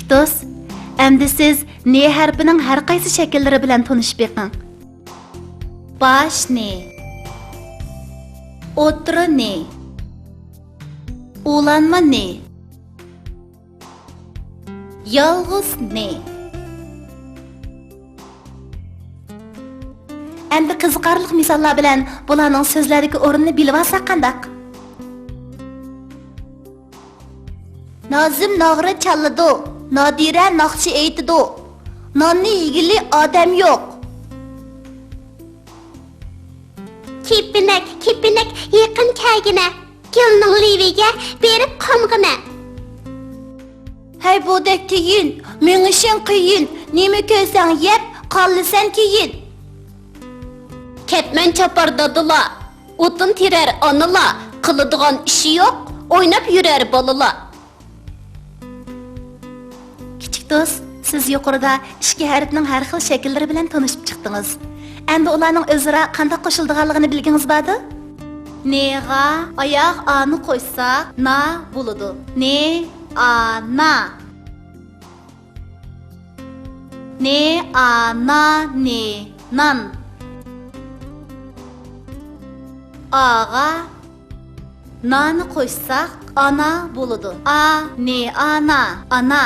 Kichik do'st, endi siz ne harfining har qaysi shakllari bilan tanishib beqing. Bosh ne? O'tiri ne? Ulanma ne? Yolg'iz ne? Endi qiziqarli misollar bilan bularning so'zlardagi o'rnini bilib olsak qandaq? Nazim nog'ra chaladi, Nodira naqshi aytidi. Nonni yigili odam yo'q. Kepinak yaqin kelgina. Kelning liviga berib qomgina. Hey bodek tiyin, men işin qiyin. Nima ko'rsang yeb, qolsan keyin. Ketmen çapardadila. Otun tirer anıla. Kılıdığan işi yok. Oynap yürər balala. Kichik do'st, siz yuqorida ikki harfning har xil shakllari bilan tanishib chiqdingiz. Endi ularning o'zaro qanday qo'shilganligini bilgingiz bordi? Ne'ga oyoq ani qo'ysak, na bo'ladi. Ne, ana. Ne, ana, ne, nan. Ağa nani qo'ysak, ana bo'ladi. A, ne, ana, ana.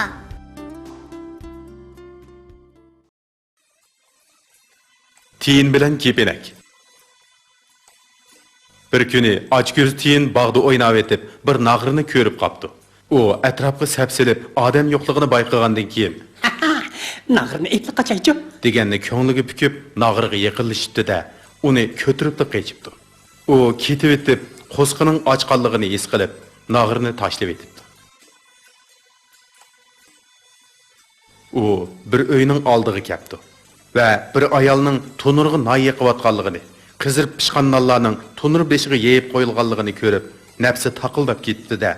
Tiyin bilan kepinak. Bir kuni ochko'z tiyin bog'da o'ynab etib, bir nag'rini ko'rib qopdi. U atrofga sapsilib, odam yo'qligini bayqagandan keyin Nag'rini etli qachaychi? deganni ko'ngliga pukib, nag'riga yaqinlashibdi-da, uni ko'tirib qo'yibdi. U ketib etib, qo'sqining ochqanligini his qilib, nag'rini tashlab etibdi. U bir uyning oldiga keldi va bir ayolning tunurga nay yiqayotganligini, qizirib pishgan nonlarning tunur beshiga yeyib qo'yilganligini ko'rib, nafsi taqildab ketdi-da,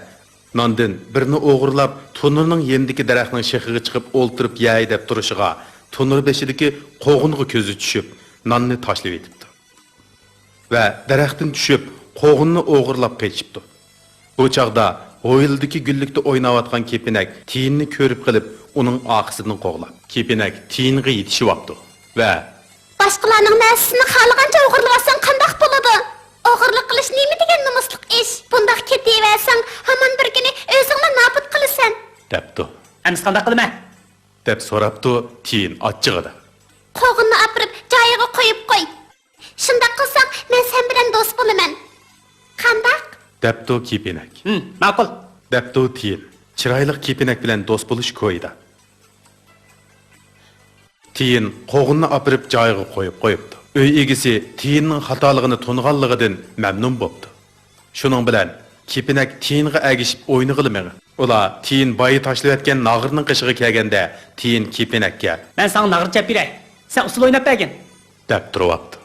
nondan birini o'g'irlab, tunurning yendiki daraxtning shexiga chiqib o'ltirib yey deb turishiga, tunur beshidagi qo'g'inga ko'zi tushib, nonni tashlab etibdi. Va daraxtdan tushib, qo'g'inni o'g'irlab qochibdi. Bu chaqda o'yildagi gullikda o'ynayotgan kepinak tiyinni ko'rib qilib, uning oqisidan qo'g'lab, kepinak tiyinga yetishib oldi va Başqalarning narsasini xalqancha o'g'irlasan qandaq bo'ladi? O'g'irlik qilish nima degan nomusliq ish? Bundaq ketaversang, hamon bir kuni o'zingni nobud qilasan. debdi. Emis qanday qilma? deb so'rabdi tiyin ochchig'ida. Qo'g'inni apirib joyiga qo'yib qo'y. Shunda qilsang, men sen bilan do'st bo'laman. Qandaq? debdi kepinak. Ma'qul. debdi tiyin. Chiroyli kepinak bilan do'st bo'lish ko'ydi. Tiyin qo'g'inni apirib joyiga qo'yib qo'yibdi. Uy egisi tiyinning xatoligini tunganligidan mamnun bo'ldi. Shuning bilan kepinak tiyinga agishib o'ynag'ilmadi. Ular tiyin boyi tashlayotgan nag'irning qishiga kelganda, tiyin kepinakka Men sana nag'ir chap beray. Sen usul o'ynab bergin. deb turibdi.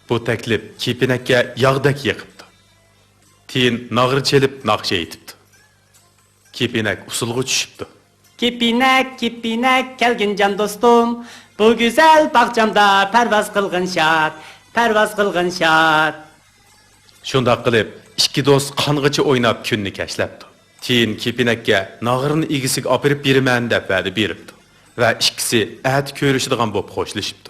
Bu taklif kepinakka yog'dak yiqibdi. Tiyin nag'ir chelib naqsha aytibdi. Kepinak usulga tushibdi. Kepinak kelgin can dostum. Bu güzel bahçamda pervaz qilgin şat. Shunda qilib, ikki do'st qong'icha o'ynab kunni kashlabdi. Tiyin kepinakka nag'irni egisiga olib beraman deb va'da beribdi va ikkisi at ko'rishadigan bo'lib xo'shlashibdi.